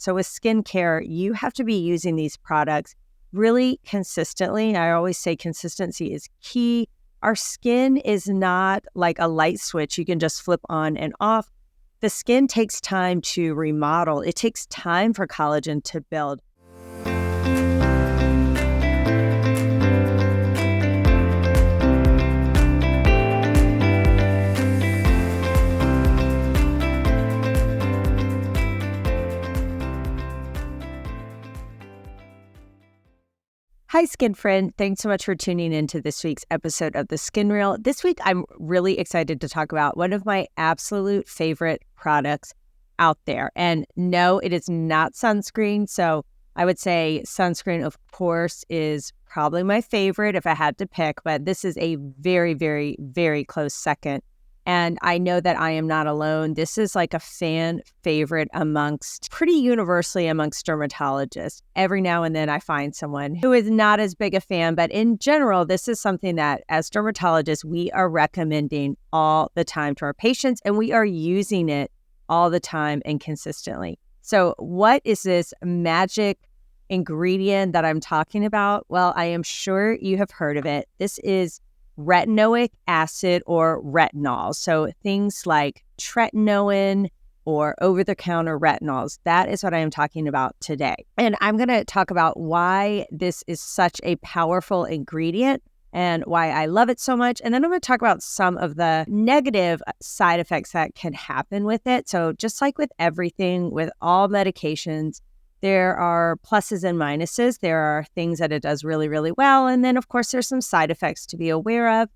So with skincare, you have to be using these products really consistently. I always say consistency is key. Our skin is not like a light switch you can just flip on and off. The skin takes time to remodel. It takes time for collagen to build. Hi, skin friend. Thanks so much for tuning into this week's episode of The Skin Reel. This week, I'm really excited to talk about one of my absolute favorite products out there. And no, it is not sunscreen. So I would say sunscreen, of course, is probably my favorite if I had to pick, but this is a very, very, very close second. And I know that I am not alone. This is like a fan favorite pretty universally amongst dermatologists. Every now and then I find someone who is not as big a fan, but in general, this is something that as dermatologists, we are recommending all the time to our patients, and we are using it all the time and consistently. So what is this magic ingredient that I'm talking about? Well, I am sure you have heard of it. This is retinoic acid or retinol. So things like tretinoin or over-the-counter retinols. That is what I am talking about today. And I'm going to talk about why this is such a powerful ingredient and why I love it so much. And then I'm going to talk about some of the negative side effects that can happen with it. So just like with everything, with all medications, there are pluses and minuses. There are things that it does really, really well. And then, of course, there's some side effects to be aware of.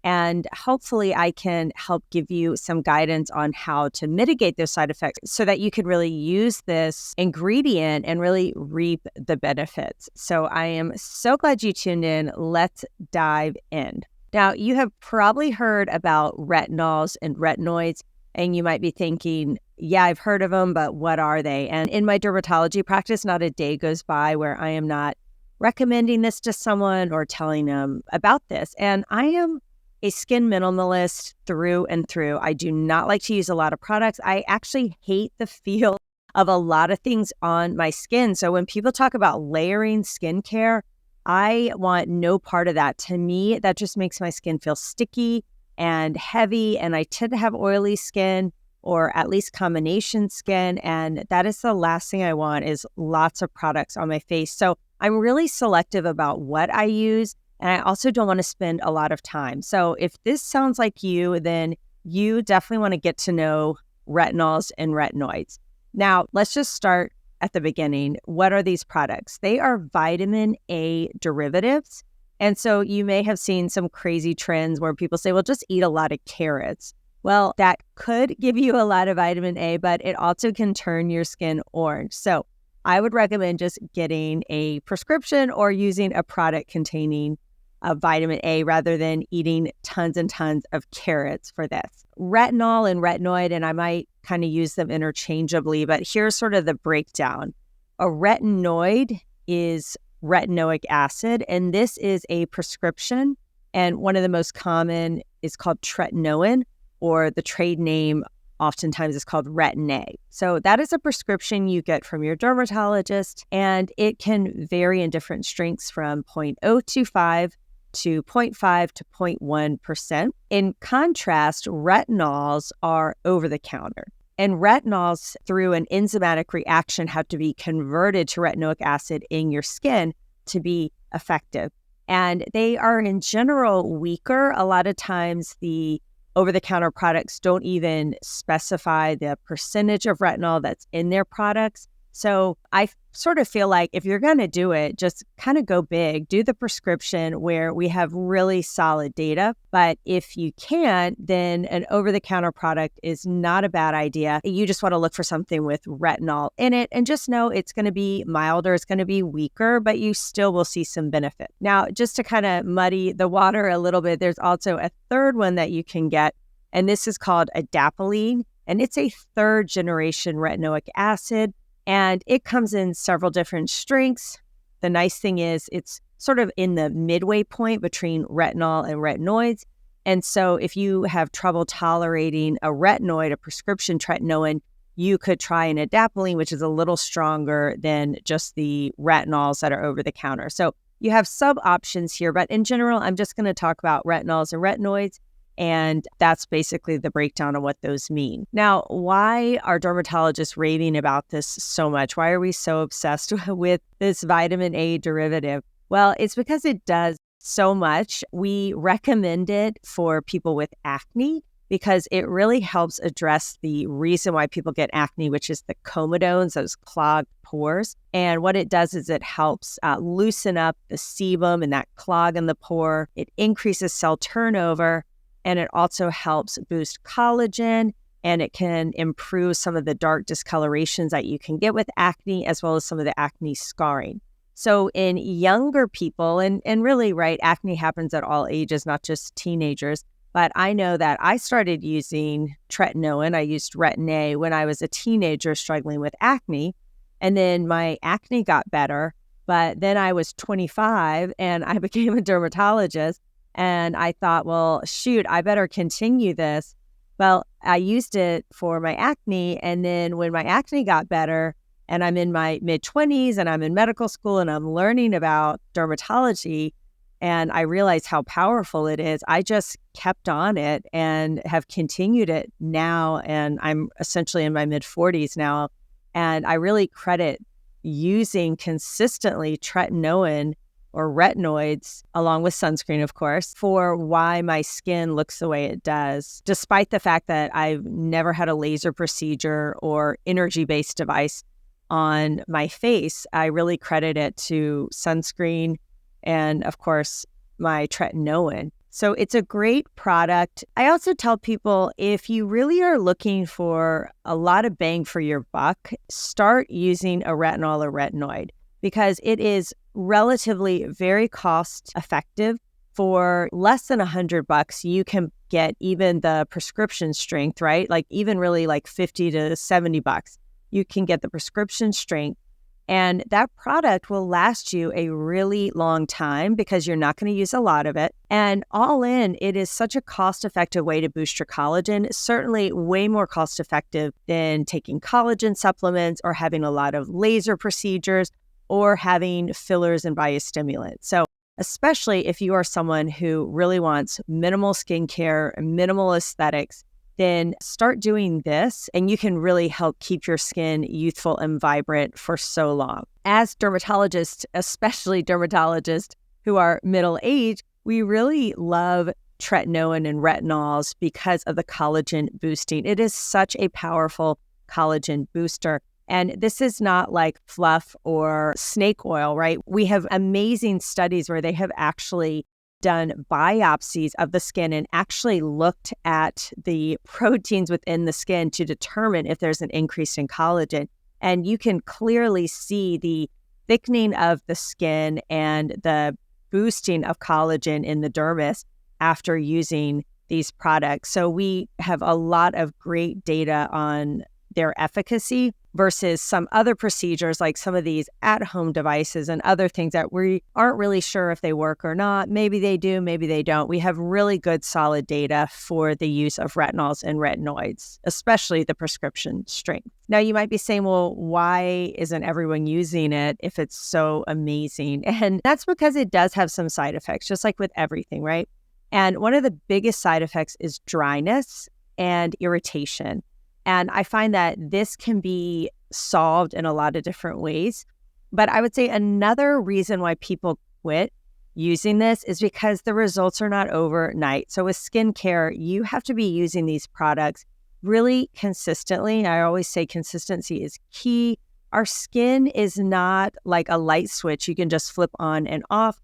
And hopefully I can help give you some guidance on how to mitigate those side effects so that you can really use this ingredient and really reap the benefits. So I am so glad you tuned in. Let's dive in. Now, you have probably heard about retinols and retinoids, and you might be thinking, yeah, I've heard of them, but what are they? And in my dermatology practice, not a day goes by where I am not recommending this to someone or telling them about this. And I am a skin minimalist through and through. I do not like to use a lot of products. I actually hate the feel of a lot of things on my skin. So when people talk about layering skincare, I want no part of that. To me, that just makes my skin feel sticky and heavy, and I tend to have oily skin or at least combination skin, and that is the last thing I want is lots of products on my face. So I'm really selective about what I use, and I also don't want to spend a lot of time. So if this sounds like you, then you definitely want to get to know retinols and retinoids. Now, let's just start at the beginning. What are these products? They are vitamin A derivatives. And so you may have seen some crazy trends where people say, well, just eat a lot of carrots. Well, that could give you a lot of vitamin A, but it also can turn your skin orange. So I would recommend just getting a prescription or using a product containing vitamin A rather than eating tons and tons of carrots for this. Retinol and retinoid, and I might kind of use them interchangeably, but here's sort of the breakdown. A retinoid is retinoic acid, and this is a prescription. And one of the most common is called tretinoin, or the trade name oftentimes is called Retin-A. So that is a prescription you get from your dermatologist, and it can vary in different strengths from 0.025 to 0.5 to 0.1%. In contrast, retinols are over the counter. And retinols, through an enzymatic reaction, have to be converted to retinoic acid in your skin to be effective. And they are, in general, weaker. A lot of times, the over-the-counter products don't even specify the percentage of retinol that's in their products. So I sort of feel like if you're going to do it, just kind of go big, do the prescription where we have really solid data. But if you can't, then an over-the-counter product is not a bad idea. You just want to look for something with retinol in it and just know it's going to be milder, it's going to be weaker, but you still will see some benefit. Now, just to kind of muddy the water a little bit, there's also a third one that you can get, and this is called adapalene, and it's a third generation retinoic acid. And it comes in several different strengths. The nice thing is it's sort of in the midway point between retinol and retinoids. And so if you have trouble tolerating a retinoid, a prescription tretinoin, you could try an adapalene, which is a little stronger than just the retinols that are over the counter. So you have sub options here, but in general, I'm just going to talk about retinols and retinoids. And that's basically the breakdown of what those mean. Now, why are dermatologists raving about this so much? Why are we so obsessed with this vitamin A derivative? Well, it's because it does so much. We recommend it for people with acne because it really helps address the reason why people get acne, which is the comedones, those clogged pores. And what it does is it helps loosen up the sebum and that clog in the pore. It increases cell turnover. And it also helps boost collagen, and it can improve some of the dark discolorations that you can get with acne, as well as some of the acne scarring. So in younger people, and really, right, acne happens at all ages, not just teenagers. But I know that I started using tretinoin. I used Retin-A when I was a teenager struggling with acne. And then my acne got better. But then I was 25 and I became a dermatologist. And I thought, well, shoot, I better continue this. Well, I used it for my acne. And then when my acne got better and I'm in my mid-20s and I'm in medical school and I'm learning about dermatology and I realized how powerful it is, I just kept on it and have continued it now. And I'm essentially in my mid-40s now. And I really credit using consistently tretinoin or retinoids, along with sunscreen, of course, for why my skin looks the way it does, despite the fact that I've never had a laser procedure or energy-based device on my face. I really credit it to sunscreen and, of course, my tretinoin. So it's a great product. I also tell people, if you really are looking for a lot of bang for your buck, start using a retinol or retinoid, because it is relatively very cost effective. For less than $100, you can get even the prescription strength, right? Like even really like $50 to $70, you can get the prescription strength. And that product will last you a really long time because you're not going to use a lot of it. And all in, it is such a cost-effective way to boost your collagen, certainly way more cost-effective than taking collagen supplements or having a lot of laser procedures or having fillers and biostimulants. So especially if you are someone who really wants minimal skincare, minimal aesthetics, then start doing this and you can really help keep your skin youthful and vibrant for so long. As dermatologists, especially dermatologists who are middle-aged, we really love tretinoin and retinols because of the collagen boosting. It is such a powerful collagen booster. And this is not like fluff or snake oil, right? We have amazing studies where they have actually done biopsies of the skin and actually looked at the proteins within the skin to determine if there's an increase in collagen. And you can clearly see the thickening of the skin and the boosting of collagen in the dermis after using these products. So we have a lot of great data on their efficacy versus some other procedures like some of these at-home devices and other things that we aren't really sure if they work or not. Maybe they do, maybe they don't. We have really good solid data for the use of retinols and retinoids, especially the prescription strength. Now you might be saying, well, why isn't everyone using it if it's so amazing? And that's because it does have some side effects, just like with everything, right? And one of the biggest side effects is dryness and irritation. And I find that this can be solved in a lot of different ways. But I would say another reason why people quit using this is because the results are not overnight. So with skincare, you have to be using these products really consistently. I always say consistency is key. Our skin is not like a light switch you can just flip on and off.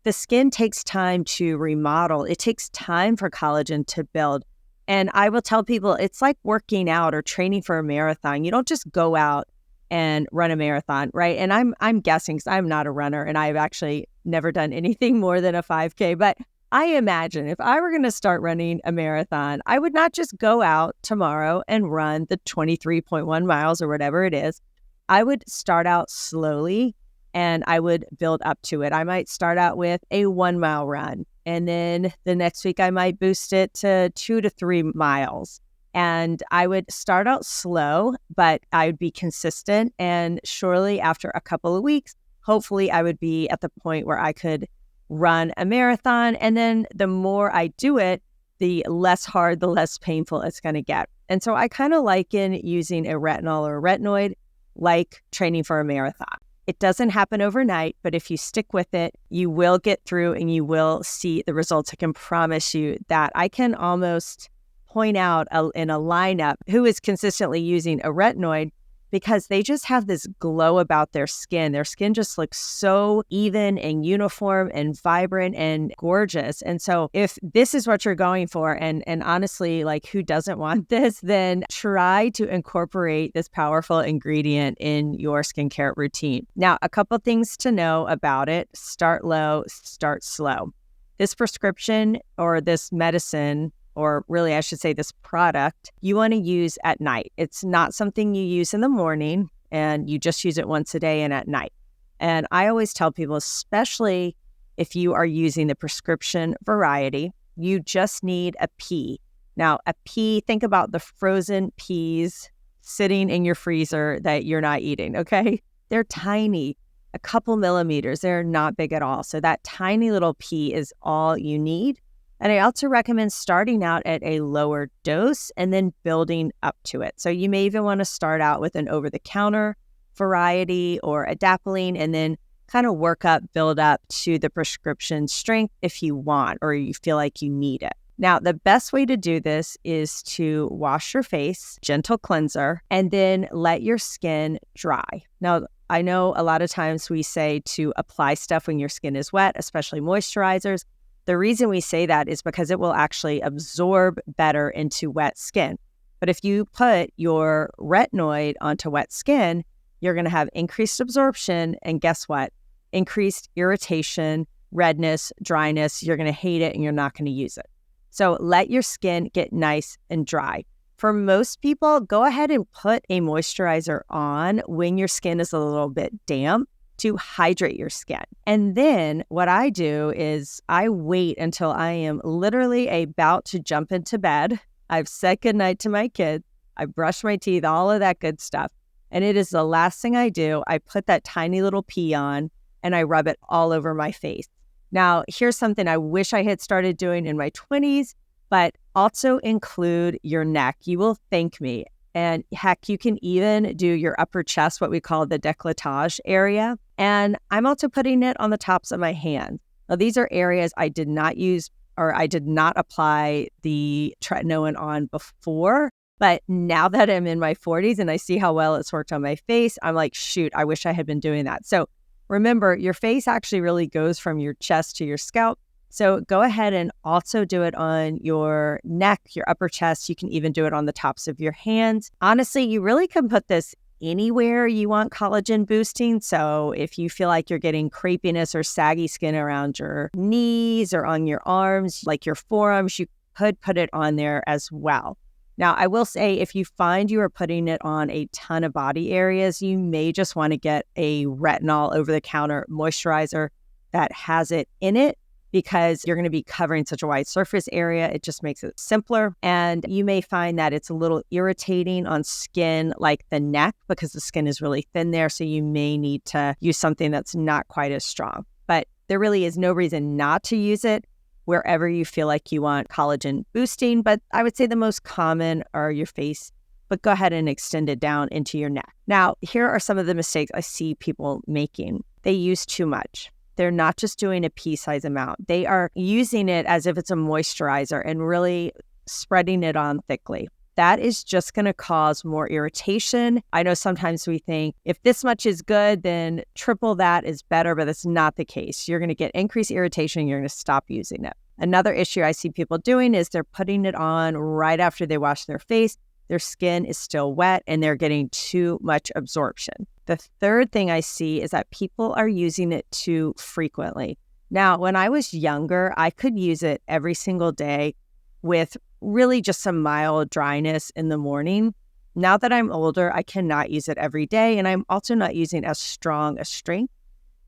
The skin takes time to remodel. It takes time for collagen to build. And I will tell people it's like working out or training for a marathon. You don't just go out and run a marathon, right? And I'm guessing because I'm not a runner and I've actually never done anything more than a 5K. But I imagine if I were going to start running a marathon, I would not just go out tomorrow and run the 23.1 miles or whatever it is. I would start out slowly and I would build up to it. I might start out with a 1 mile run. And then the next week, I might boost it to 2 to 3 miles. And I would start out slow, but I would be consistent. And surely after a couple of weeks, hopefully I would be at the point where I could run a marathon. And then the more I do it, the less hard, the less painful it's going to get. And so I kind of liken using a retinol or a retinoid like training for a marathon. It doesn't happen overnight, but if you stick with it, you will get through and you will see the results. I can promise you that. I can almost point out in a lineup who is consistently using a retinoid because they just have this glow about their skin. Their skin just looks so even and uniform and vibrant and gorgeous. And so if this is what you're going for, and honestly, like who doesn't want this, then try to incorporate this powerful ingredient in your skincare routine. Now, a couple things to know about it. Start low, start slow. This prescription or this medicine, or really I should say this product, you want to use at night. It's not something you use in the morning and you just use it once a day and at night. And I always tell people, especially if you are using the prescription variety, you just need a pea. Now, a pea, think about the frozen peas sitting in your freezer that you're not eating, okay? They're tiny, a couple millimeters. They're not big at all. So that tiny little pea is all you need. And I also recommend starting out at a lower dose and then building up to it. So you may even want to start out with an over-the-counter variety or adapalene and then kind of work up, build up to the prescription strength if you want or you feel like you need it. Now, the best way to do this is to wash your face, gentle cleanser, and then let your skin dry. Now, I know a lot of times we say to apply stuff when your skin is wet, especially moisturizers. The reason we say that is because it will actually absorb better into wet skin. But if you put your retinoid onto wet skin, you're going to have increased absorption. And guess what? Increased irritation, redness, dryness. You're going to hate it and you're not going to use it. So let your skin get nice and dry. For most people, go ahead and put a moisturizer on when your skin is a little bit damp to hydrate your skin. And then what I do is I wait until I am literally about to jump into bed. I've said goodnight to my kids. I brush my teeth, all of that good stuff. And it is the last thing I do. I put that tiny little pea on and I rub it all over my face. Now, here's something I wish I had started doing in my 20s, but also include your neck. You will thank me. And heck, you can even do your upper chest, what we call the décolletage area. And I'm also putting it on the tops of my hands. Now, these are areas I did not use or I did not apply the tretinoin on before. But now that I'm in my 40s and I see how well it's worked on my face, I'm like, shoot, I wish I had been doing that. So remember, your face actually really goes from your chest to your scalp. So go ahead and also do it on your neck, your upper chest. You can even do it on the tops of your hands. Honestly, you really can put this anywhere you want collagen boosting. So if you feel like you're getting crepiness or saggy skin around your knees or on your arms, like your forearms, you could put it on there as well. Now, I will say if you find you are putting it on a ton of body areas, you may just want to get a retinol over-the-counter moisturizer that has it in it, because you're going to be covering such a wide surface area. It just makes it simpler. And you may find that it's a little irritating on skin like the neck because the skin is really thin there. So you may need to use something that's not quite as strong. But there really is no reason not to use it wherever you feel like you want collagen boosting. But I would say the most common are your face, but go ahead and extend it down into your neck. Now, here are some of the mistakes I see people making. They use too much. They're not just doing a pea-size amount. They are using it as if it's a moisturizer and really spreading it on thickly. That is just going to cause more irritation. I know sometimes we think if this much is good, then triple that is better, but that's not the case. You're going to get increased irritation. You're going to stop using it. Another issue I see people doing is they're putting it on right after they wash their face. Their skin is still wet and they're getting too much absorption. The third thing I see is that people are using it too frequently. Now, when I was younger, I could use it every single day with really just some mild dryness in the morning. Now that I'm older, I cannot use it every day, and I'm also not using as strong a strength.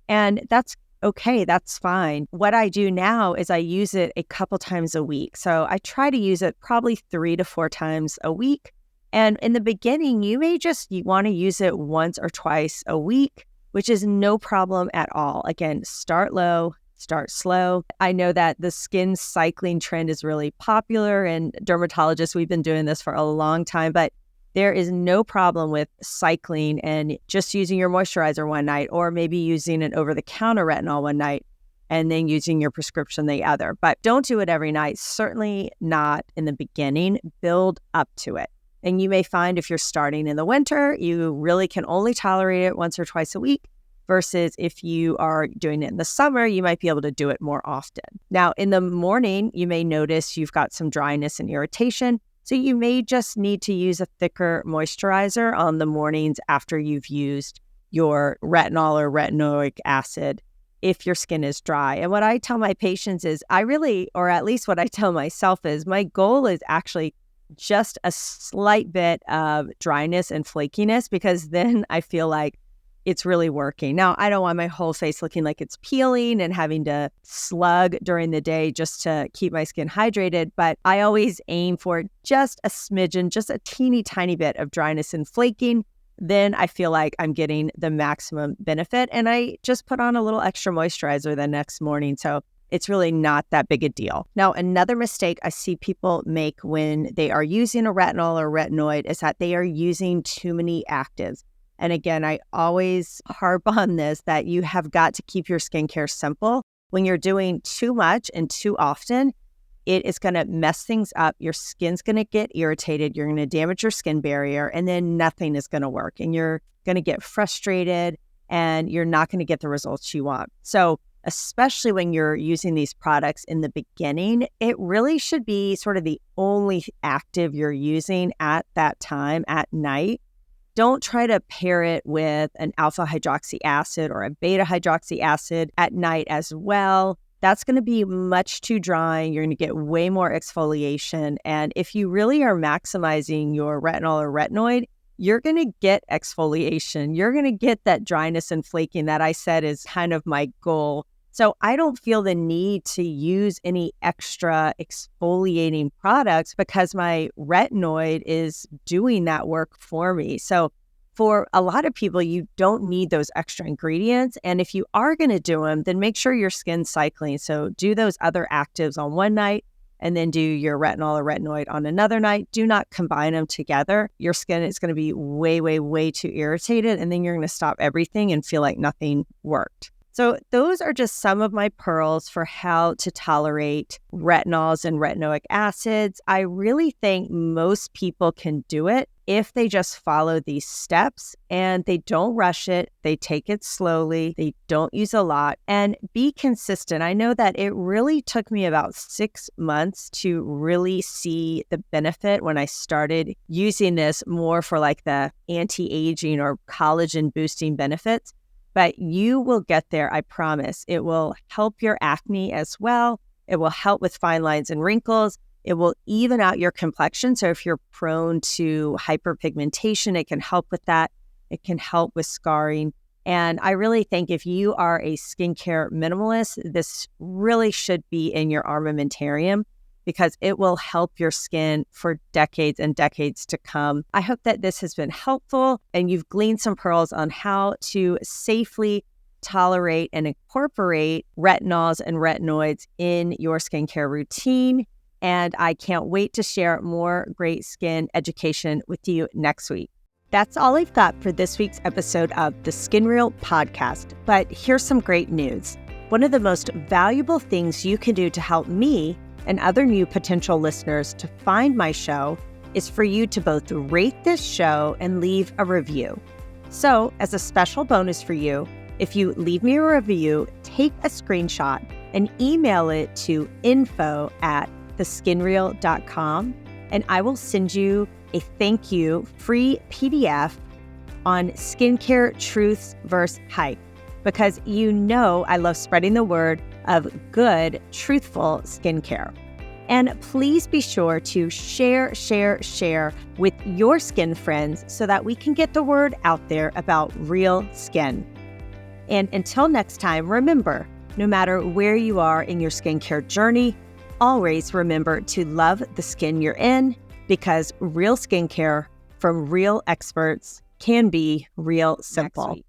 And that's okay, that's fine. What I do now is I use it a couple times a week. So I try to use it probably 3 to 4 times a week. And in the beginning, you want to use it once or twice a week, which is no problem at all. Again, start low, start slow. I know that the skin cycling trend is really popular, and dermatologists, we've been doing this for a long time, but there is no problem with cycling and just using your moisturizer one night, or maybe using an over-the-counter retinol one night and then using your prescription the other. But don't do it every night, certainly not in the beginning. Build up to it. And you may find if you're starting in the winter, you really can only tolerate it once or twice a week, versus if you are doing it in the summer, you might be able to do it more often. Now, in the morning, you may notice you've got some dryness and irritation, so you may just need to use a thicker moisturizer on the mornings after you've used your retinol or retinoic acid if your skin is dry. And what I tell my patients is or at least what I tell myself is, my goal is actually just a slight bit of dryness and flakiness, because then I feel like it's really working. Now, I don't want my whole face looking like it's peeling and having to slug during the day just to keep my skin hydrated, but I always aim for just a smidgen, just a teeny tiny bit of dryness and flaking. Then I feel like I'm getting the maximum benefit, and I just put on a little extra moisturizer the next morning. So it's really not that big a deal. Now, another mistake I see people make when they are using a retinol or retinoid is that they are using too many actives. And again, I always harp on this, that you have got to keep your skincare simple. When you're doing too much and too often, it is going to mess things up. Your skin's going to get irritated. You're going to damage your skin barrier, and then nothing is going to work. And you're going to get frustrated, and you're not going to get the results you want. So especially when you're using these products in the beginning, it really should be sort of the only active you're using at that time at night. Don't try to pair it with an alpha hydroxy acid or a beta hydroxy acid at night as well. That's going to be much too drying. You're going to get way more exfoliation. And if you really are maximizing your retinol or retinoid, you're going to get exfoliation. You're going to get that dryness and flaking that I said is kind of my goal. So I don't feel the need to use any extra exfoliating products because my retinoid is doing that work for me. So for a lot of people, you don't need those extra ingredients. And if you are going to do them, then make sure your skin's cycling. So do those other actives on one night and then do your retinol or retinoid on another night. Do not combine them together. Your skin is going to be way, way, way too irritated. And then you're going to stop everything and feel like nothing worked. So those are just some of my pearls for how to tolerate retinols and retinoic acids. I really think most people can do it if they just follow these steps and they don't rush it. They take it slowly. They don't use a lot and be consistent. I know that it really took me about 6 months to really see the benefit when I started using this more for like the anti-aging or collagen boosting benefits. But you will get there, I promise. It will help your acne as well. It will help with fine lines and wrinkles. It will even out your complexion. So if you're prone to hyperpigmentation, it can help with that. It can help with scarring. And I really think if you are a skincare minimalist, this really should be in your armamentarium because it will help your skin for decades and decades to come. I hope that this has been helpful and you've gleaned some pearls on how to safely tolerate and incorporate retinols and retinoids in your skincare routine. And I can't wait to share more great skin education with you next week. That's all I've got for this week's episode of the Skin Real podcast. But here's some great news. One of the most valuable things you can do to help me and other new potential listeners to find my show is for you to both rate this show and leave a review. So as a special bonus for you, if you leave me a review, take a screenshot and email it to info@theskinreal.com and I will send you a thank you free PDF on skincare truths versus hype. Because you know I love spreading the word of good, truthful skincare. And please be sure to share with your skin friends so that we can get the word out there about real skin. And until next time, remember, No matter where you are in your skincare journey, always remember to love the skin you're in, because real skincare from real experts can be real simple.